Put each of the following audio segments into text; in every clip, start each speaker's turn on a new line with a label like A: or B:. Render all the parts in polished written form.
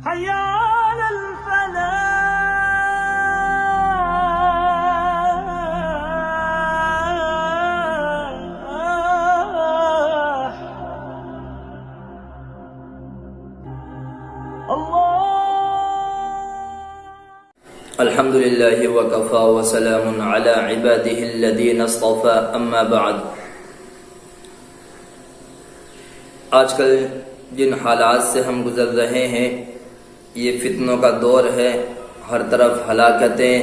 A: حي على الفلاح الله.
B: الحمد لله وكفى وسلام على عباده الذين اصطفى اما بعد. آج کل جن حالات سے ہم گزر رہے ہیں یہ فتنوں کا دور ہے. ہر طرف ہلاکتیں،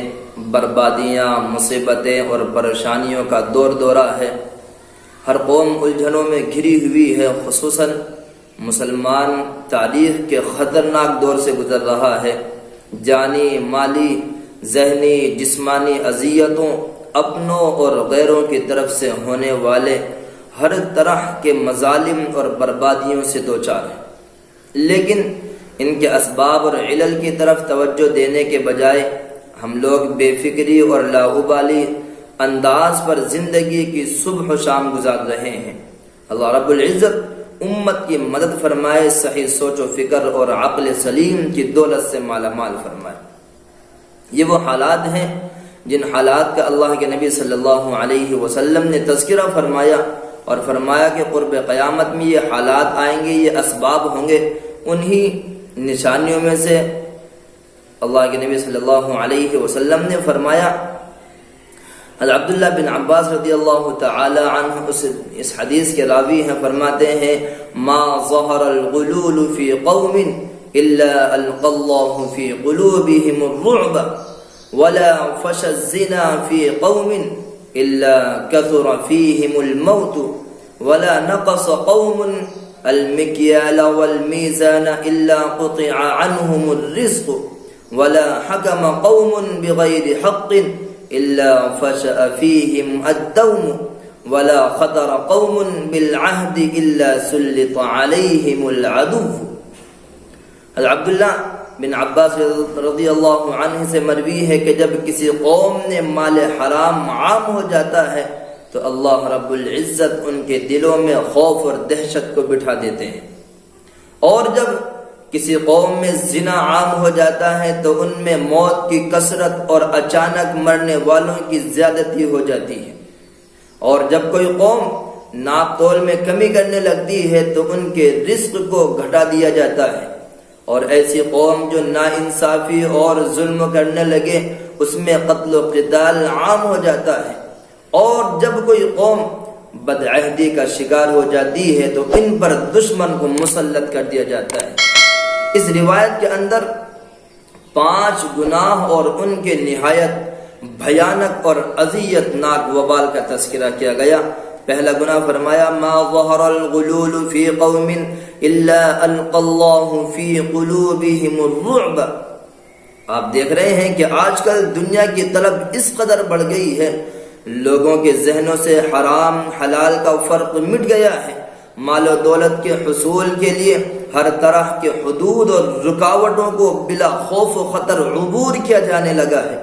B: بربادیاں، مصیبتیں اور پریشانیوں کا دور دورہ ہے. ہر قوم الجھنوں میں گھری ہوئی ہے. خصوصاً مسلمان تاریخ کے خطرناک دور سے گزر رہا ہے. جانی، مالی، ذہنی، جسمانی اذیتوں، اپنوں اور غیروں کی طرف سے ہونے والے ہر طرح کے مظالم اور بربادیوں سے دوچار ہیں. لیکن ان کے اسباب اور علل کی طرف توجہ دینے کے بجائے ہم لوگ بے فکری اور لاابالی انداز پر زندگی کی صبح و شام گزار رہے ہیں. اللہ رب العزت امت کی مدد فرمائے، صحیح سوچ و فکر اور عقل سلیم کی دولت سے مالا مال فرمائے. یہ وہ حالات ہیں جن حالات کا اللہ کے نبی صلی اللہ علیہ وسلم نے تذکرہ فرمایا اور فرمایا کہ قرب قیامت میں یہ حالات آئیں گے، یہ اسباب ہوں گے. انہی نشانیوں میں سے اللہ کے نبی صلی اللہ علیہ وسلم نے فرمایا، عبداللہ بن عباس رضی اللہ تعالی عنہ اس حدیث کے راوی ہیں، فرماتے ہیں ما ظہر الغلول فی قوم الا القى الله في قلوبهم الرعب ولا فشى الزنا في قوم الا كثر فيهم الموت ولا نقص قوم المكيال والميزان الا قطع عنهم الرزق ولا حكم قوم بغير حق الا فشأ فيهم الدوم ولا خطر قوم بالعهد الا سلط عليهم العدو. عبداللہ بن عباس رضی اللہ عنہ سے مروی ہے کہ جب کسی قوم نے مال حرام عام ہو جاتا ہے تو اللہ رب العزت ان کے دلوں میں خوف اور دہشت کو بٹھا دیتے ہیں. اور جب کسی قوم میں زنا عام ہو جاتا ہے تو ان میں موت کی کثرت اور اچانک مرنے والوں کی زیادتی ہو جاتی ہے. اور جب کوئی قوم ناپ تول میں کمی کرنے لگتی ہے تو ان کے رزق کو گھٹا دیا جاتا ہے. اور ایسی قوم جو ناانصافی اور ظلم کرنے لگے اس میں قتل و قتال عام ہو جاتا ہے. اور جب کوئی قوم بدعہدی کا شکار ہو جاتی ہے تو ان پر دشمن کو مسلط کر دیا جاتا ہے. اس روایت کے اندر 5 گناہ اور ان کے نہایت بھیانک اور اذیت ناک وبال کا تذکرہ کیا گیا. پہلا گناہ فرمایا ما ظہر الغلول فی قوم الا القى الله فی قلوبهم الرعب. آپ دیکھ رہے ہیں کہ آج کل دنیا کی طلب اس قدر بڑھ گئی ہے، لوگوں کے ذہنوں سے حرام حلال کا فرق مٹ گیا ہے. مال و دولت کے حصول کے لیے ہر طرح کے حدود اور رکاوٹوں کو بلا خوف و خطر عبور کیا جانے لگا ہے.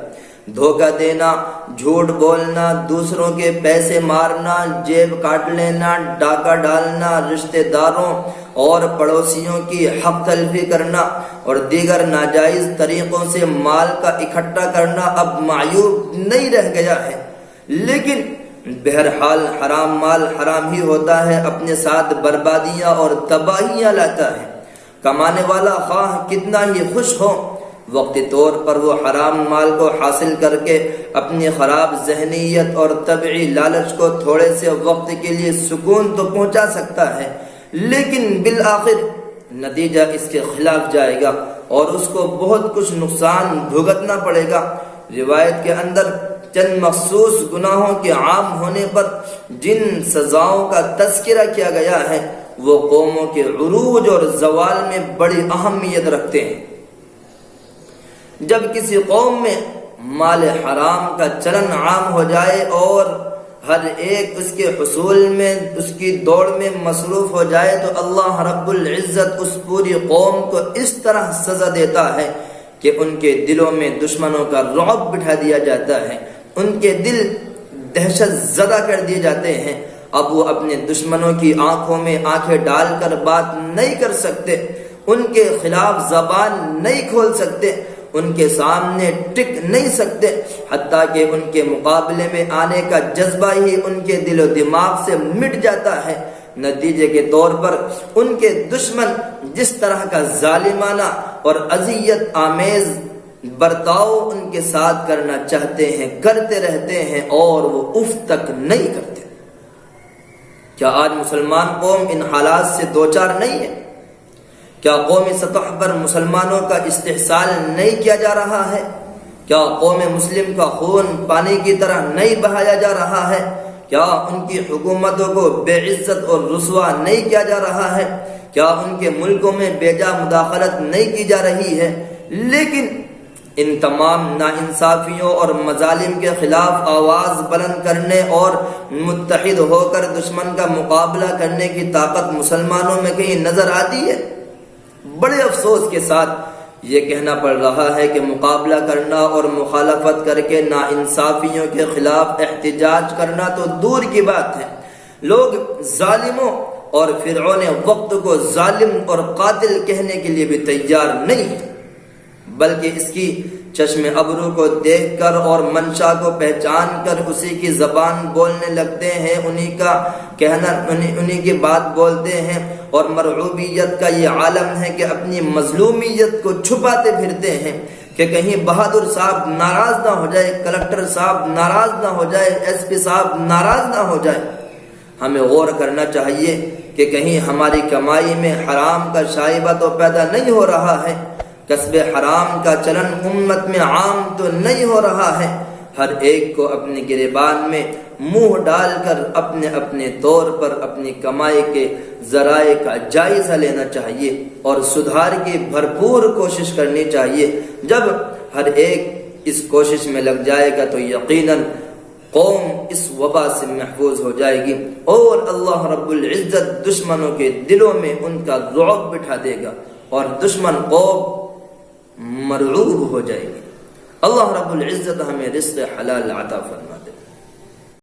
B: دھوکہ دینا، جھوٹ بولنا، دوسروں کے پیسے مارنا، جیب کاٹ لینا، ڈاکہ ڈالنا، رشتہ داروں اور پڑوسیوں کی حق تلفی کرنا اور دیگر ناجائز طریقوں سے مال کا اکٹھا کرنا اب معیوب نہیں رہ گیا ہے. لیکن بہرحال حرام مال حرام ہی ہوتا ہے، اپنے ساتھ بربادیاں اور تباہیاں لاتا ہے. کمانے والا خواہ کتنا ہی خوش ہو، وقتی طور پر وہ حرام مال کو حاصل کر کے اپنی خراب ذہنیت اور طبعی لالچ کو تھوڑے سے وقت کے لیے سکون تو پہنچا سکتا ہے، لیکن بالآخر نتیجہ اس کے خلاف جائے گا اور اس کو بہت کچھ نقصان بھگتنا پڑے گا. روایت کے اندر چند مخصوص گناہوں کے عام ہونے پر جن سزاؤں کا تذکرہ کیا گیا ہے وہ قوموں کے عروج اور زوال میں بڑی اہمیت رکھتے ہیں. جب کسی قوم میں مال حرام کا چلن عام ہو جائے اور ہر ایک اس کے حصول میں اس کی دوڑ میں مصروف ہو جائے تو اللہ رب العزت اس پوری قوم کو اس طرح سزا دیتا ہے کہ ان کے دلوں میں دشمنوں کا رعب بٹھا دیا جاتا ہے، ان کے دل دہشت زدہ کر دیے جاتے ہیں. اب وہ اپنے دشمنوں کی آنکھوں میں آنکھیں ڈال کر بات نہیں کر سکتے، ان کے خلاف زبان نہیں کھول سکتے، ان کے سامنے ٹک نہیں سکتے، حتیٰ کہ ان کے مقابلے میں آنے کا جذبہ ہی ان کے دل و دماغ سے مٹ جاتا ہے۔ نتیجے کے طور پر ان کے دشمن جس طرح کا ظالمانہ اور اذیت آمیز برتاؤ ان کے ساتھ کرنا چاہتے ہیں کرتے رہتے ہیں اور وہ اف تک نہیں کرتے۔ کیا آج مسلمان قوم ان حالات سے دوچار نہیں ہے؟ کیا قومی سطح پر مسلمانوں کا استحصال نہیں کیا جا رہا ہے؟ کیا قوم مسلم کا خون پانی کی طرح نہیں بہایا جا رہا ہے؟ کیا ان کی حکومتوں کو بے عزت اور رسوا نہیں کیا جا رہا ہے؟ کیا ان کے ملکوں میں بے جا مداخلت نہیں کی جا رہی ہے؟ لیکن ان تمام ناانصافیوں اور مظالم کے خلاف آواز بلند کرنے اور متحد ہو کر دشمن کا مقابلہ کرنے کی طاقت مسلمانوں میں کہیں نظر آتی ہے؟ بڑے افسوس کے ساتھ یہ کہنا پڑ رہا ہے کہ مقابلہ کرنا اور مخالفت کر کے ناانصافیوں کے خلاف احتجاج کرنا تو دور کی بات ہے، لوگ ظالموں اور فرعون وقت کو ظالم اور قاتل کہنے کے لیے بھی تیار نہیں ہے، بلکہ اس کی چشم ابرو کو دیکھ کر اور منشا کو پہچان کر اسی کی زبان بولنے لگتے ہیں، انہی کی بات بولتے ہیں، اور مرعوبیت کا یہ عالم ہے کہ اپنی مظلومیت کو چھپاتے پھرتے ہیں کہ کہیں بہادر صاحب ناراض نہ ہو جائے، کلکٹر صاحب ناراض نہ ہو جائے، ایس پی صاحب ناراض نہ ہو جائے۔ ہمیں غور کرنا چاہیے کہ کہیں ہماری کمائی میں حرام کا شائبہ تو پیدا نہیں ہو رہا ہے، کسب حرام کا چلن امت میں عام تو نہیں ہو رہا ہے۔ ہر ایک کو اپنے گریبان میں منہ ڈال کر اپنے اپنے طور پر اپنی کمائی کے ذرائع کا جائزہ لینا چاہیے اور سدھار کی بھرپور کوشش کرنی چاہیے۔ جب ہر ایک اس کوشش میں لگ جائے گا تو یقیناً قوم اس وبا سے محفوظ ہو جائے گی اور اللہ رب العزت دشمنوں کے دلوں میں ان کا رعب بٹھا دے گا اور دشمن قوم مرعوب ہو جائے گی۔ اللہ رب العزت ہمیں رزق حلال عطا فرمائے۔